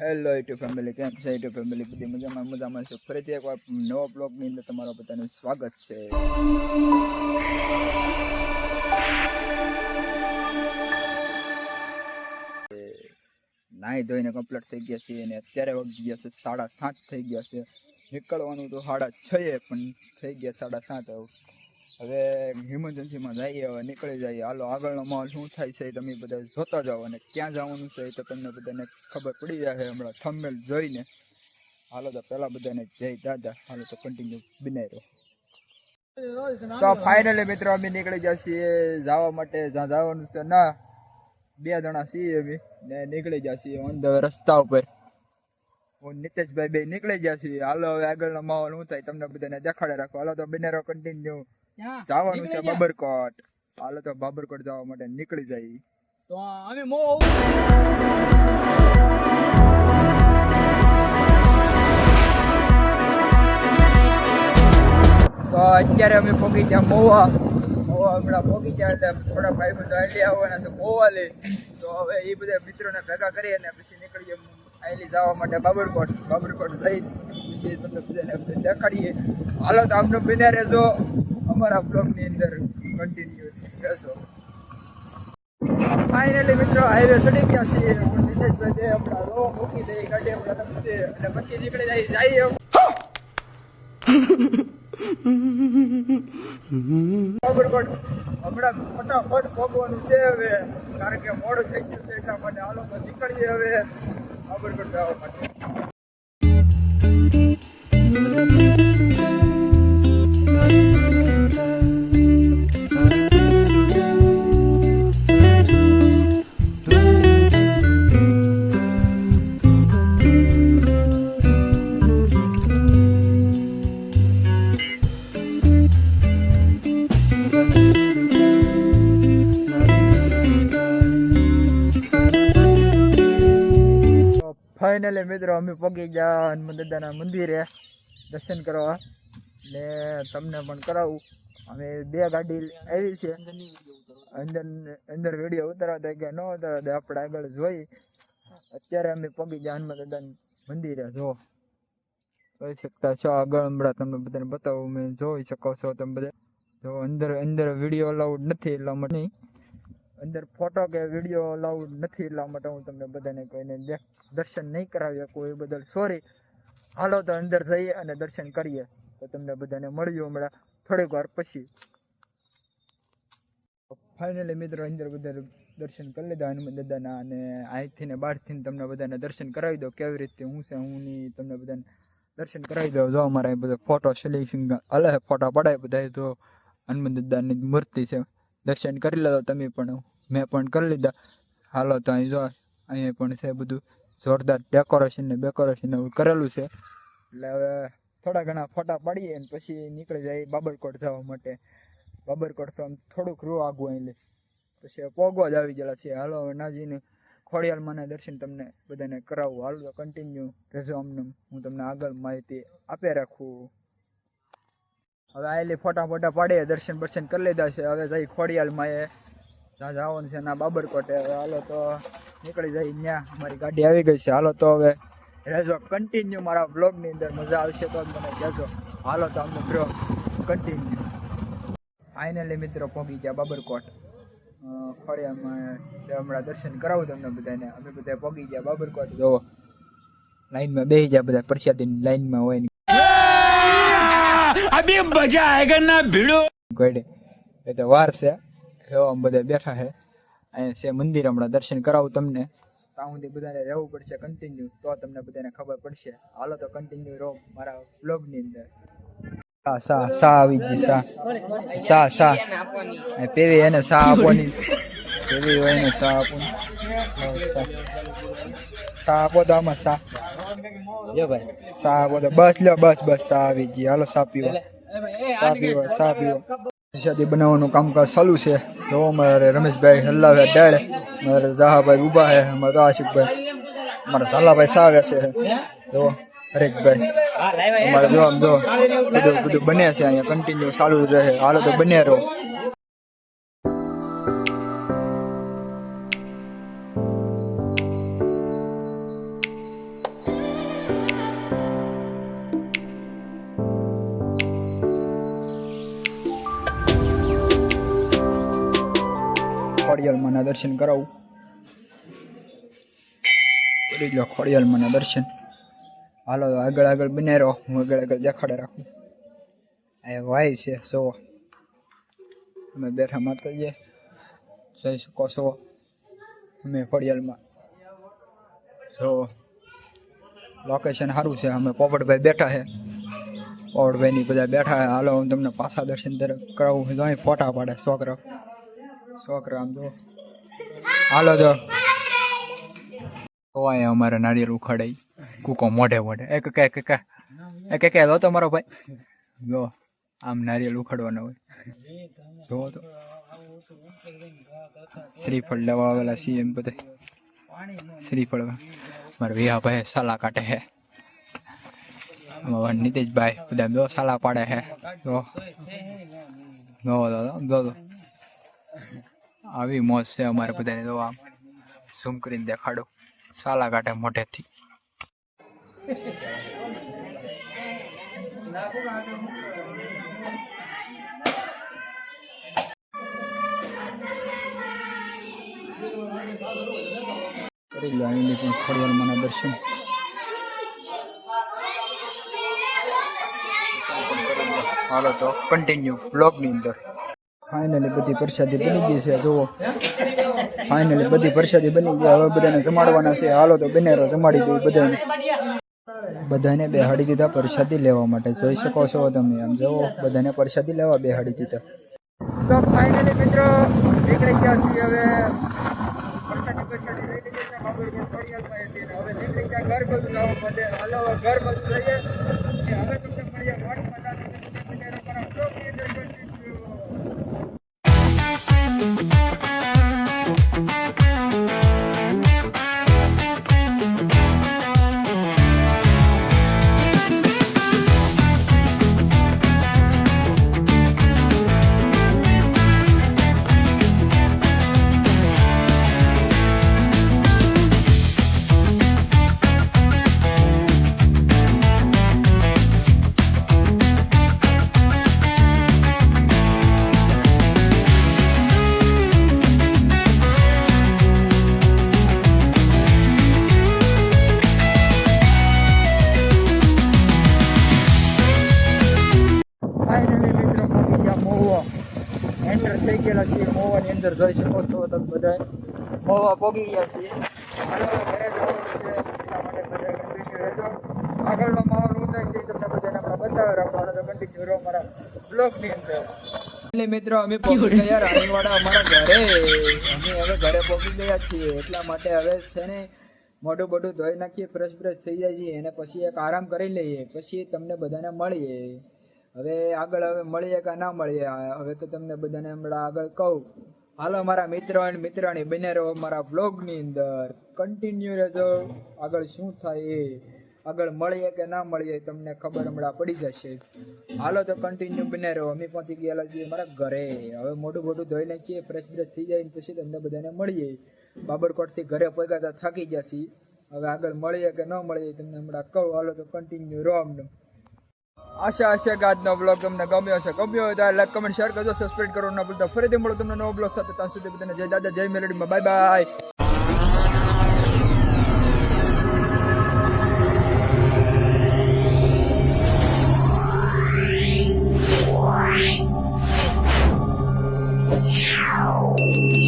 Hello YouTube family, કેમ છે YouTube family? બધી મજામાં છે. ફરીથી એકવાર નવા બ્લોગની અંદર તમારા બધાનું સ્વાગત છે. નાહી ધોઈને કમ્પ્લીટ થઈ ગયા છીએ અને અત્યારે વાગી ગયા છે 7:30 થઈ ગયા છે. નીકળવાનું તો 6:30 પણ થઈ ગયા 7:30. હવે ઇમરજન્સીમાં જઈએ, હવે નીકળી જઈએ. હાલો, આગળનો માહોલ શું થાય છે તમે બધા જોતા જાઓ અને ક્યાં જવાનું છે એ તો તમને બધાને ખબર પડી જાય હમણાં થંબનેલ જોઈને. હાલો તો પહેલાં બધાને જય દાદા. હાલો તો કન્ટિન્યુ બનાવી રહ્યો. તો ફાઇનલી મિત્રો અમે નીકળી ગયા છીએ જવા માટે. જ્યાં જવાનું છે ના 2 જણા છીએ અમે ને નીકળી ગયા છીએ ઓન ધ રસ્તા ઉપર. હું નીતેશભાઈ બે નીકળી ગયા છીએ. હાલો હવે આગળનો માહોલ શું થાય તમને બધાને દેખાડે રાખો. હાલો તો બનેરો કન્ટિન્યુ. જવાનું છે બાબરકોટ. હાલો તો બાબરકોટ જવા માટે નીકળી જાય. તો અમે તો અત્યારે અમે પહોંચી ગયા મોવા. હમણાં પહોંચી ગયા એટલે થોડા ભાઈ બધા આઈલી આવવાના છે મોવા લઈ. તો હવે એ બધા મિત્રોને ભેગા કરી અને પછી નીકળીએ આઈલી જવા માટે બાબરકોટ જઈ પછી તમને બધાને દેખાડીએ. હાલો તો આમને બન્યા રહેજો અમારા બ્લોગની અંદર, કન્ટિન્યુ રહેજો. ફાઇનલી મિત્રો હાઈવે ચડી ગયા છીએ. હું નીતેશભાઈ હમણાં રો મૂકી દઈ ગાડી હમણાં નથી અને પછી નીકળી જઈએ. બાબરકોટ હમણાં ફટાફટ પહોંચવાનું છે હવે, કારણ કે મોડું થઈ ગયું છે એટલા માટે. હાલો તો નીકળીએ હવે બાબરકોટ જવા માટે. ફાઇનલી મિત્રો અમે પહોંચી ગયા હનુમાન દાદાના મંદિરે દર્શન કરવા ને તમને પણ કરાવું. અમે 2 ગાડી આવી છે. અંદર વિડીયો ઉતારવા કે ન ઉતારવા આપણે આગળ જોઈ. અત્યારે અમે પહોંચી ગયા હનુમાન દાદાના મંદિરે. જો જોઈ શકતા છો આગળ હમણાં તમને બધાને બતાવું. મેં જોઈ શકો છો તમે બધા. જો અંદર વિડીયો અલાઉડ નથી એટલા માટે નહીં, અંદર ફોટો કે વિડીયો અલાઉડ નથી એટલા માટે હું તમને બધાને કોઈને દર્શન નહીં કરાવી શકું, એ બદલ સોરી. હાલો તો અંદર જઈએ અને દર્શન કરીએ. તો તમને બધાને મળ્યું હમણાં થોડીક વાર પછી. ફાઇનલી મિત્રો અંદર બધા દર્શન કરી લીધા હનુમાન દાદાના અને અહીંથી ને બહારથી તમને બધાને દર્શન કરાવી દો કેવી રીતે હું છે હું નહીં, તમને બધાને દર્શન કરાવી દો. જો અમારા બધો ફોટો સેલેક્શન અલે ફોટા પડાય બધા. તો હનુમાન દાદાની મૂર્તિ છે, દર્શન કરી લેજો તમે પણ, મેં પણ કરી લીધા. હાલો તો અહીં જો અહીંયા પણ છે બધું જોરદાર ડેકોરેશન ને એવું કરેલું છે. એટલે હવે થોડા ઘણા ફોટા પાડીએ અને પછી નીકળી જાય બાબરકોટ જવા માટે. બાબરકોટ તો આમ થોડુંક રૂ આગું અહીં લે પછી પોગવા જ આવી ગયેલા છે. હાલો હવે નાજીને ખોડિયાલમાંના દર્શન તમને બધાને કરાવું. હાલો તો કન્ટિન્યુ રહેજો અમને, હું તમને આગળ માહિતી આપે રાખું. હવે આવેલી ફોટા પાડીએ, દર્શન કરી લીધા છે. હવે જઈ ખોડિયાલમાં જ્યાં જવાનું છે ના બાબરકોટે. હવે હાલો તો નીકળી જાય. ત્યાં અમારી ગાડી આવી ગઈ છે. હાલો તો હવે રહેજો કન્ટિન્યુ મારા બ્લોગની અંદર, મજા આવશે તો મને કહેજો. હાલો તો અમને બ્લોગ કન્ટિન્યુ. ફાઇનલી મિત્રો પહોંચી ગયા બાબરકોટ. ખોડિયાલમાં હમણાં દર્શન કરાવું તમને બધાને. અમે બધા પહોંચી ગયા બાબરકોટ. જોવો લાઈનમાં બેસી ગયા બધા, પ્રસાદીની લાઈનમાં હોય ને અભી મજા આયેગા ના ભીડો કોઈડે એ તો વાર છે. એવા બધા બેઠા છે. અહીંયા છે મંદિર. હમણાં દર્શન કરાવું તમને. ત્યાં સુધી બધાને રહેવું પડશે કન્ટિન્યુ, તો તમને બધાને ખબર પડશે. હાલો તો કન્ટિન્યુ રહો મારા બ્લોગની અંદર. સા આવી ગઈ. સા પેવી એને સા આપવાની. પેવી હોય એને સા આપવાની. સા આપો તો આમાં સા આપો તો બસ લો બસ સા આવી ગઈ. હાલો સા પીવા. શાદી બનાવવાનું કામકાજ ચાલુ છે. જો અમારે રમેશભાઈ હલ્લાવે ડાળ, મારે જહાભાઈ ઊભા છે, અમારે તો આશિકભાઈ, અમારા ઝાલાભાઈ સાવે છે. જો હરેકભાઈ અમારે જો આમ જો બધું બને છે અહીંયા, કન્ટિન્યુ ચાલુ જ રહે. હાલો તો બને રહો. ખોડિયાલમાંના દર્શન કરાવું. કરી લો ખોડિયાલમાંના દર્શન. હાલો આગળ આગળ બને રહો, હું આગળ આગળ દેખાડે રાખું. એ વાય છે જો અમે બેઠા માતાજી જોઈ શકો છો. અમે ખોડિયાલમાં જો લોકેશન સારું છે. અમે પોપટભાઈ બેઠા છે, પોપટભાઈની બધા બેઠા છે. હાલો હું તમને પાછા દર્શન કરાવું. જો અહીં ફોટા પાડે છોકરા આમ જો. હાલો જો અહીંયા અમારે નારિયેળ ઉખાડાઈ કૂકો મોઢે એક લો તમારો ભાઈ જો આમ નારિયેળ ઉખાડવાના હોય. જોવો તો શ્રીફળ લેવા આવેલા સીએમ બધા શ્રીફળ મારા વિહા ભાઈ સાલા કાઢે છે. નીતિશભાઈ બધા દો સાલા પાડે છે. જો આવી મોજ છે અમારે બધાને. તો આમ ઝૂમ કરીને દેખાડો સાલા કાઢે મોઢેથી. કરી લો અહીંની પણ ખોડિયાલમાંના દર્શન. હાલો તો કન્ટિન્યુ બ્લોગની અંદર. ફાઇનલી બધી પ્રસાદી બની ગઈ છે. જુઓ ફાઇનલી બધી પ્રસાદી બની ગઈ. હવે બધાને જમાડવાના છે. હાલો તો બનેરો જમાડી દઉં બધાને બેહાડી દીધા પ્રસાદી લેવા માટે. જોઈ શકો છો તમે આમ જુઓ બધાને પ્રસાદી લેવા બેહાડી દીધા. તો ફાઇનલી મિત્રો નીકળી ગયા છીએ. હવે પ્રસાદી લઈ લીધી છે. હવે નીકળી ગયા ઘર બાજુ જવા માટે. હાલો ઘર બાજુ જઈએ. હવે તમને મળીએ એન્ટર થઈ ગયેલા છીએ મોવાની અંદર. જોઈ શકો છો તમે બધા મોવા પોગી ગયા છીએ. આગળનો માહોલ ઉતારી છે તમને બધાને આપણે બતાવી રાખવાનો તો કન્ટિન્યુ રહો મારા બ્લોગની અંદર. એટલે મિત્રો અમે પહોંચી ગયા રાણીવાડા અમારા ઘરે. અમે હવે ઘરે પહોંચી ગયા છીએ એટલા માટે હવે છે ને મોઢું બોઢું ધોઈ નાખીએ, ફ્રેશ થઈ જાય છીએ અને પછી એક આરામ કરી લઈએ. પછી તમને બધાને મળીએ. હવે આગળ હવે મળીએ કે ના મળીએ હવે તો તમને બધાને હમણાં આગળ કહું. હાલો મારા મિત્રો અને મિત્રાણી બને રહો મારા બ્લોગની અંદર. કન્ટિન્યુ રહેજો. આગળ શું થાય એ આગળ મળીએ કે ના મળીએ તમને ખબર હમણાં પડી જશે. હાલો તો કન્ટિન્યુ બને રહો. અમે પહોંચી ગયેલા છીએ મારા ઘરે. હવે મોઢું બોઢું ધોઈ નાખીએ, ફ્રેશ થઈ જાય પછી તમને બધાને મળીએ. બાબરકોટથી ઘરે પહોંચ્યા તો થાકી ગયા છીએ. હવે આગળ મળીએ કે ન મળીએ તમને હમણાં કહું. હાલો તો કન્ટિન્યુ રહો અમને. આશા હશે કે આજનો બ્લોગ તમને ગમ્યો હશે. ગમ્યો હોય તો લાઈક કમેન્ટ શેર કરજો, સબસ્ક્રાઇબ કરવાનું ના ભૂલતા. ફરીથી મળો તમને નવો બ્લોગ સાથે. ત્યાં સુધી બધાને જય દાદા જય મેલડીમાં. Bye bye. Yeah.